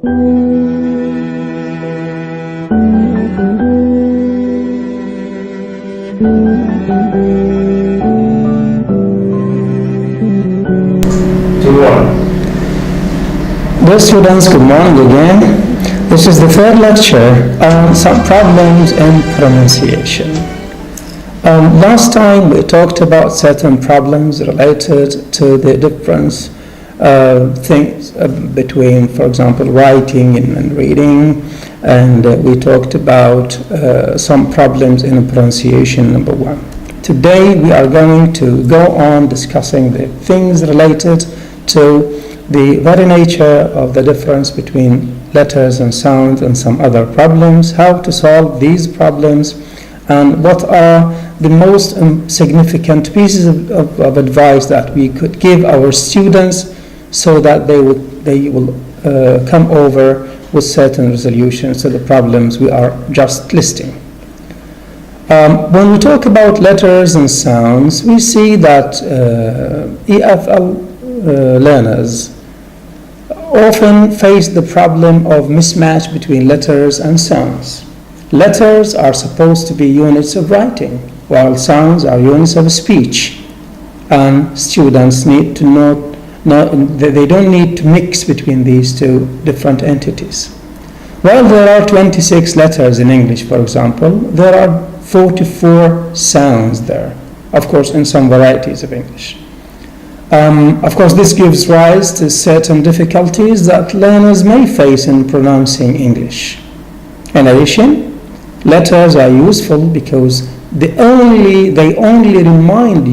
Dear students, good morning again. This is the third lecture on some problems in pronunciation. Last time we talked about certain problems related to the difference things between, for example, writing and reading, and we talked about some problems in pronunciation, number one. Today we are going to go on discussing the things related to the very nature of the difference between letters and sounds and some other problems, how to solve these problems, and what are the most significant pieces of advice that we could give our students so that they will come over with certain resolutions to the problems we are just listing. When we talk about letters and sounds, we see that EFL learners often face the problem of mismatch between letters and sounds. Letters are supposed to be units of writing, while sounds are units of speech, and students need to know they don't need to mix between these two different entities. While there are 26 letters in English, for example, there are 44 sounds there, of course, in some varieties of English. Of course, this gives rise to certain difficulties that learners may face in pronouncing English. In addition, letters are useful because they only remind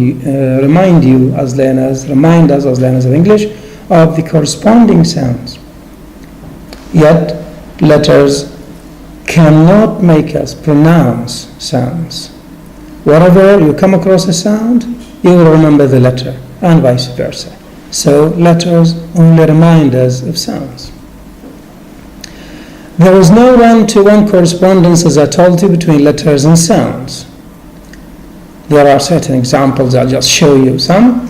you as learners, remind us as learners of English of the corresponding sounds. Yet, letters cannot make us pronounce sounds. Wherever you come across a sound, you will remember the letter, and vice versa. So letters only remind us of sounds. There is no one-to-one correspondence, as I told you, between letters and sounds. There are certain examples, I'll just show you some.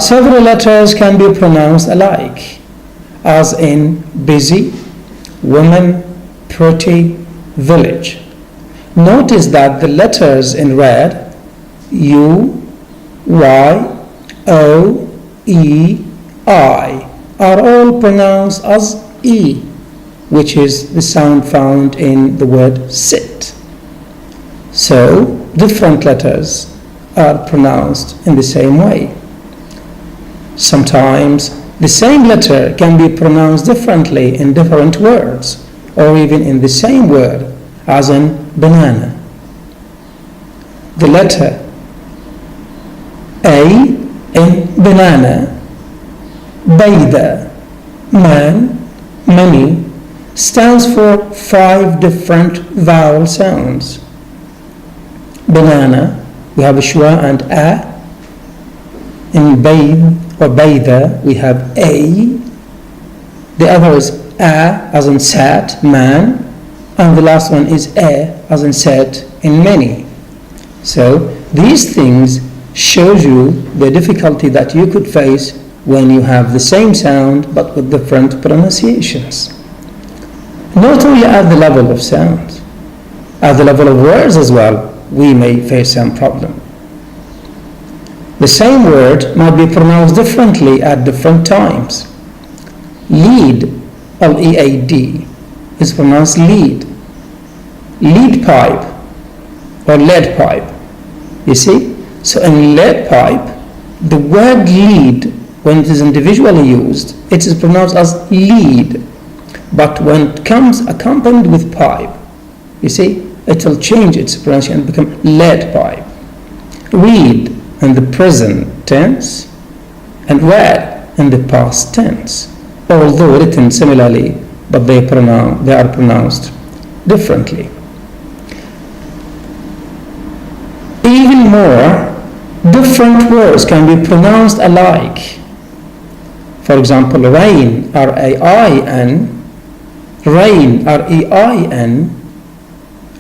Several letters can be pronounced alike, as in busy, woman, pretty, village. Notice that the letters in red, U, Y, O, E, I, are all pronounced as E, which is the sound found in the word sit. So, different letters are pronounced in the same way. Sometimes the same letter can be pronounced differently in different words, or even in the same word, as in banana. The letter A in banana, bayda, man, many, stands for 5 different vowel sounds. Banana, we have a shwa and a. In bayd or bayda, we have a. The other is a as in sat, man, and the last one is a as in sat, in many. So these things shows you the difficulty that you could face when you have the same sound but with different pronunciations. Not only at the level of sound, at the level of words as well, we may face some problem. The same word might be pronounced differently at different times. Lead, L-E-A-D, is pronounced lead. Lead pipe or lead pipe. You see? So in lead pipe, the word lead, when it is individually used, it is pronounced as lead. But when it comes accompanied with pipe, you see, it will change its pronunciation and become lead pipe. Read in the present tense and read in the past tense, although written similarly, but they are pronounced differently. Even more, different words can be pronounced alike. For example, rain, R-A-I-N, rain, R-E-I-N,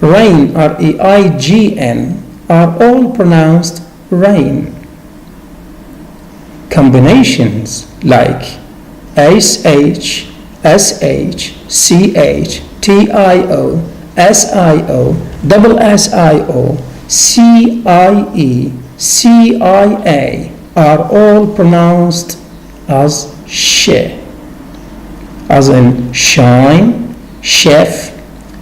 rain, R-E-I-G-N, are all pronounced rain. Combinations like ASH, S-H-C-H-T-I-O, S-I-O, double S-I-O, C-I-E, C-I-A are all pronounced as she, as in shine, chef,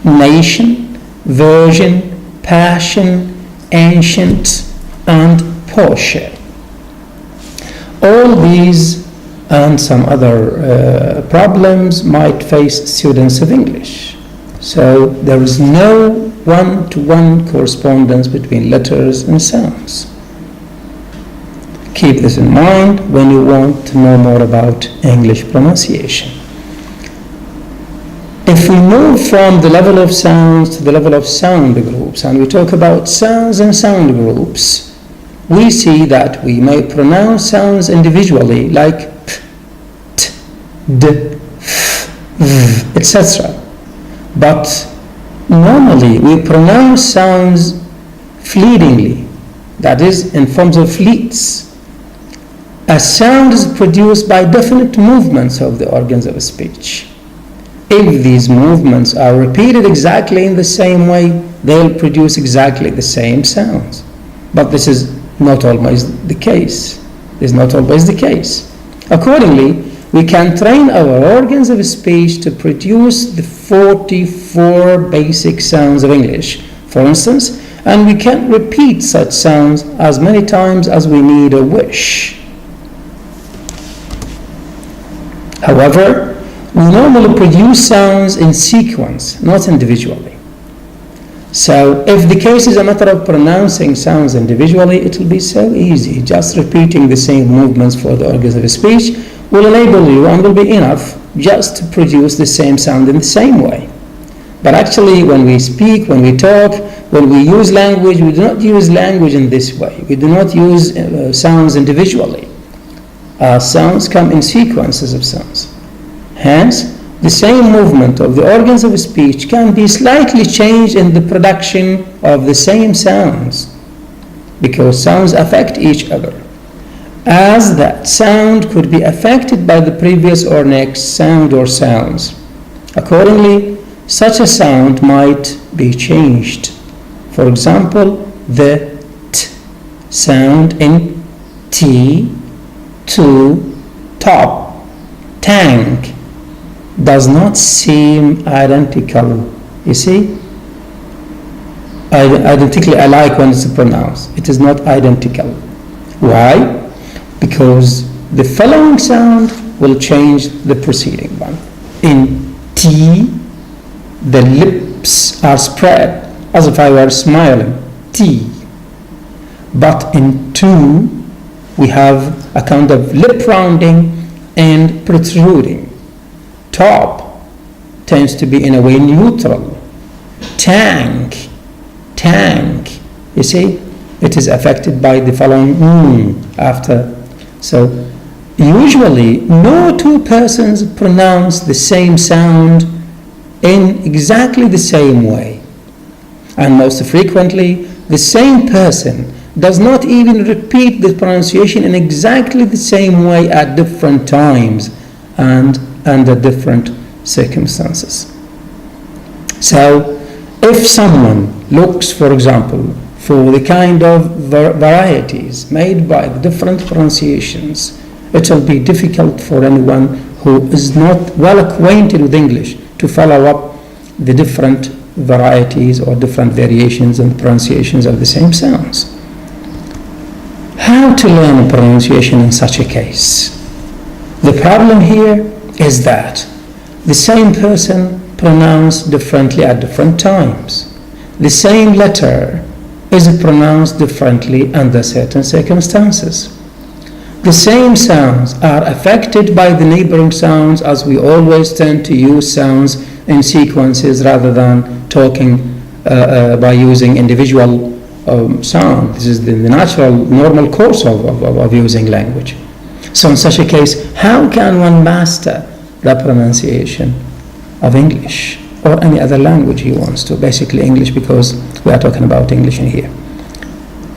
nation, virgin, passion, ancient, and Porsche. All these and some other problems might face students of English. So there is no one-to-one correspondence between letters and sounds. Keep this in mind when you want to know more about English pronunciation. If we move from the level of sounds to the level of sound groups, and we talk about sounds and sound groups, we see that we may pronounce sounds individually, like p, t, d, f, v, etc. But normally we pronounce sounds fleetingly, that is, in forms of fleets. A sound is produced by definite movements of the organs of speech. If these movements are repeated exactly in the same way, they'll produce exactly the same sounds. But this is not always the case. Accordingly, we can train our organs of speech to produce the 44 basic sounds of English, for instance, and we can repeat such sounds as many times as we need or wish. However, we normally produce sounds in sequence, not individually. So if the case is a matter of pronouncing sounds individually, it will be so easy. Just repeating the same movements for the organs of speech will enable you and will be enough just to produce the same sound in the same way. But actually, when we speak, when we talk, when we use language, we do not use language in this way. We do not use sounds individually. Sounds come in sequences of sounds. Hence, the same movement of the organs of speech can be slightly changed in the production of the same sounds, because sounds affect each other, as that sound could be affected by the previous or next sound or sounds. Accordingly, such a sound might be changed. For example, the t sound in T to top, tank, does not seem identical. You see? Identically alike when it's pronounced. It is not identical. Why? Because the following sound will change the preceding one. In T, the lips are spread as if I were smiling. T. But in two, we have a kind of lip rounding and protruding. Top tends to be in a way neutral. Tank, you see, it is affected by the following after. So usually no two persons pronounce the same sound in exactly the same way. And most frequently, the same person does not even repeat the pronunciation in exactly the same way at different times and under different circumstances. So if someone looks, for example, for the kind of varieties made by the different pronunciations, it will be difficult for anyone who is not well acquainted with English to follow up the different varieties or different variations and pronunciations of the same sounds. How to learn pronunciation in such a case? The problem here is that the same person pronounced differently at different times. The same letter is pronounced differently under certain circumstances. The same sounds are affected by the neighboring sounds, as we always tend to use sounds in sequences rather than talking by using individual sound. This is the natural, normal course of using language. So in such a case, how can one master the pronunciation of English or any other language he wants to? Basically English, because we are talking about English in here.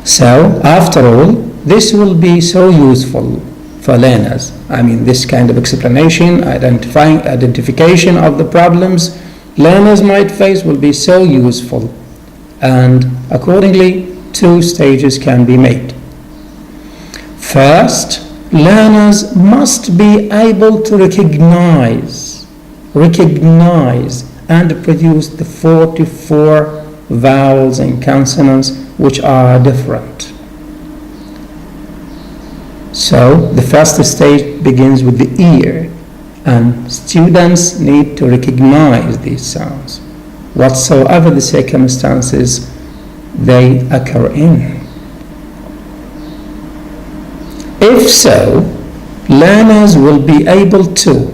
So after all, this will be so useful for learners. I mean, this kind of explanation, identification of the problems learners might face will be so useful, and accordingly 2 stages can be made. First, learners must be able to recognize and produce the 44 vowels and consonants which are different. So the first stage begins with the ear, and students need to recognize these sounds, whatsoever the circumstances they occur in. If so, learners will be able to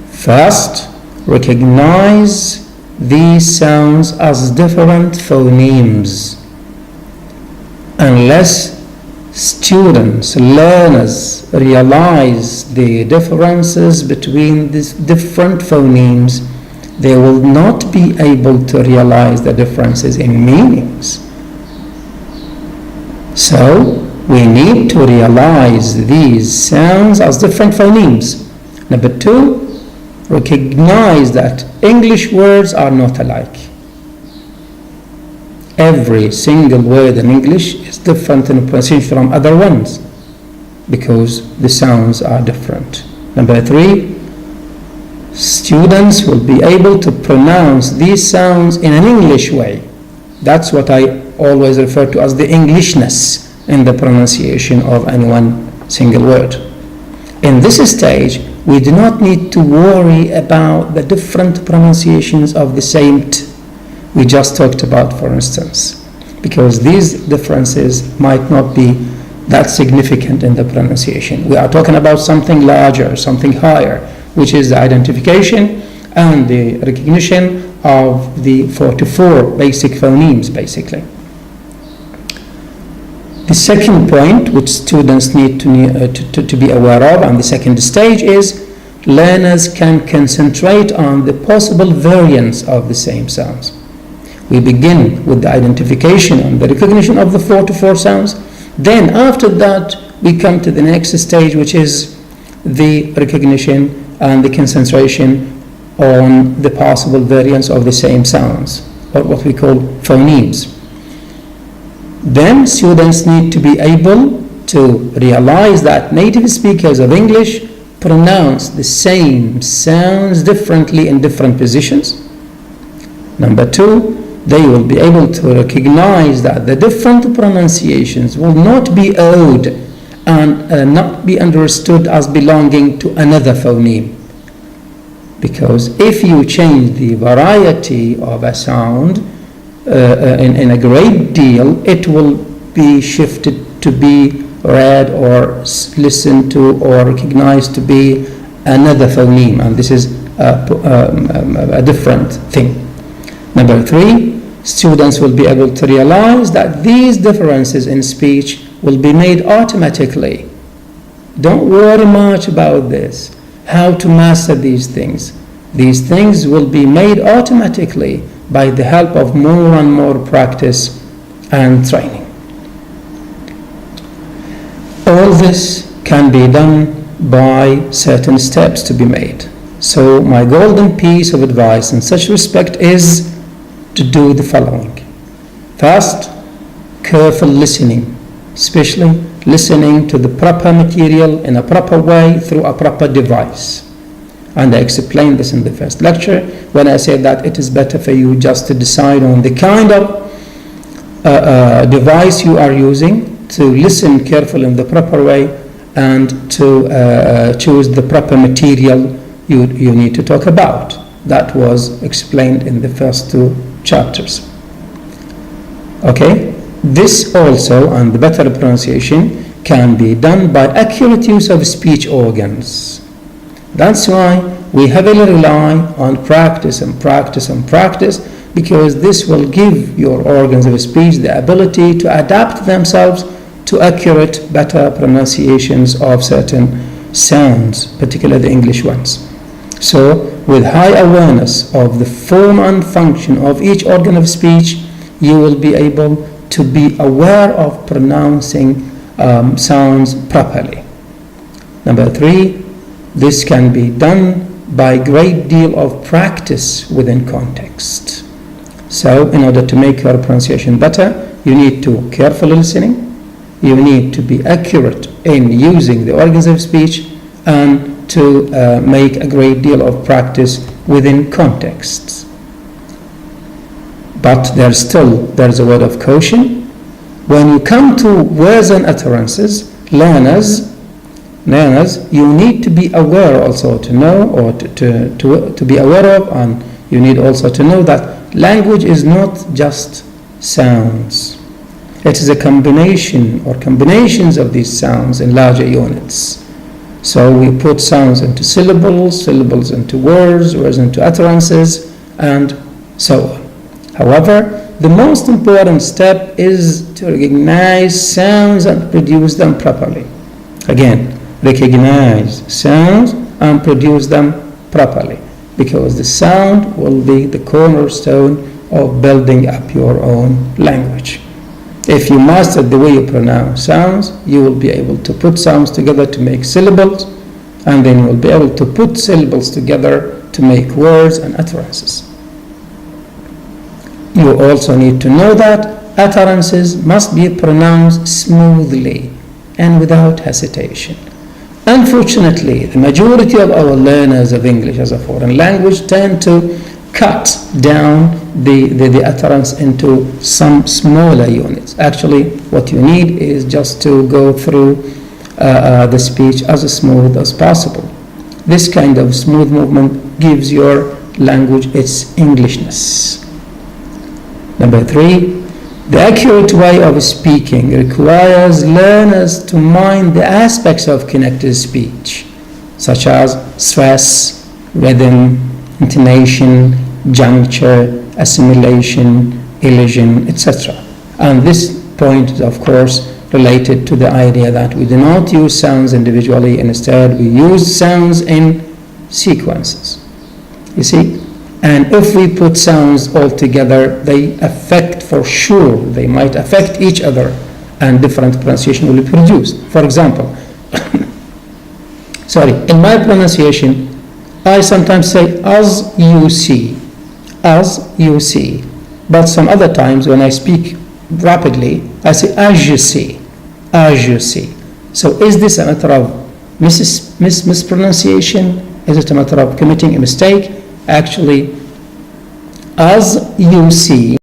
first recognize these sounds as different phonemes. Unless learners realize the differences between these different phonemes, they will not be able to realize the differences in meanings. So we need to realize these sounds as different phonemes. Number 2, recognize that English words are not alike. Every single word in English is different in pronunciation from other ones because the sounds are different. Number 3, students will be able to pronounce these sounds in an English way. That's what I always refer to as the Englishness in the pronunciation of any one single word. In this stage, we do not need to worry about the different pronunciations of the same t we just talked about, for instance, because these differences might not be that significant in the pronunciation. We are talking about something larger, something higher, which is the identification and the recognition of the 44 basic phonemes, basically. The second point which students need to be aware of, and the second stage, is learners can concentrate on the possible variants of the same sounds. We begin with the identification and the recognition of the 44 sounds. Then after that, we come to the next stage, which is the recognition and the concentration on the possible variants of the same sounds, or what we call phonemes. Then students need to be able to realize that native speakers of English pronounce the same sounds differently in different positions. Number 2, they will be able to recognize that the different pronunciations will not be owed and not be understood as belonging to another phoneme. Because if you change the variety of a sound in a great deal, it will be shifted to be read or listened to or recognized to be another phoneme, and this is a different thing. Number 3, students will be able to realize that these differences in speech will be made automatically. Don't worry much about this, how to master these things. These things will be made automatically by the help of more and more practice and training. All this can be done by certain steps to be made. So my golden piece of advice in such respect is to do the following. First, careful listening, especially listening to the proper material in a proper way through a proper device. And I explained this in the first lecture when I said that it is better for you just to decide on the kind of device you are using, to listen carefully in the proper way, and to choose the proper material you need to talk about. That was explained in the first 2 chapters. Okay? This also, and the better pronunciation, can be done by accurate use of speech organs. That's why we heavily rely on practice and practice and practice, because this will give your organs of speech the ability to adapt themselves to accurate, better pronunciations of certain sounds, particularly the English ones. So, with high awareness of the form and function of each organ of speech, you will be able to be aware of pronouncing sounds properly. Number 3, this can be done by a great deal of practice within context. So in order to make your pronunciation better, you need to carefully listening, you need to be accurate in using the organs of speech, and to make a great deal of practice within context. But there's a word of caution. When you come to words and utterances, learners, you need to be aware also to know, or to be aware of, and you need also to know that language is not just sounds. It is a combination or combinations of these sounds in larger units. So we put sounds into syllables, syllables into words, words into utterances, and so on. However, the most important step is to recognize sounds and produce them properly. Again, recognize sounds and produce them properly, because the sound will be the cornerstone of building up your own language. If you master the way you pronounce sounds, you will be able to put sounds together to make syllables, and then you will be able to put syllables together to make words and utterances. You also need to know that utterances must be pronounced smoothly and without hesitation. Unfortunately, the majority of our learners of English as a foreign language tend to cut down the utterance into some smaller units. Actually, what you need is just to go through the speech as smooth as possible. This kind of smooth movement gives your language its Englishness. Number 3, the accurate way of speaking requires learners to mind the aspects of connected speech, such as stress, rhythm, intonation, juncture, assimilation, elision, etc. And this point is, of course, related to the idea that we do not use sounds individually. Instead, we use sounds in sequences. You see? And if we put sounds all together, they affect, for sure, they might affect each other, and different pronunciation will be produced. For example, in my pronunciation, I sometimes say as you see, but some other times when I speak rapidly, I say as you see. So is this a matter of mispronunciation? Is it a matter of committing a mistake? Actually, as you see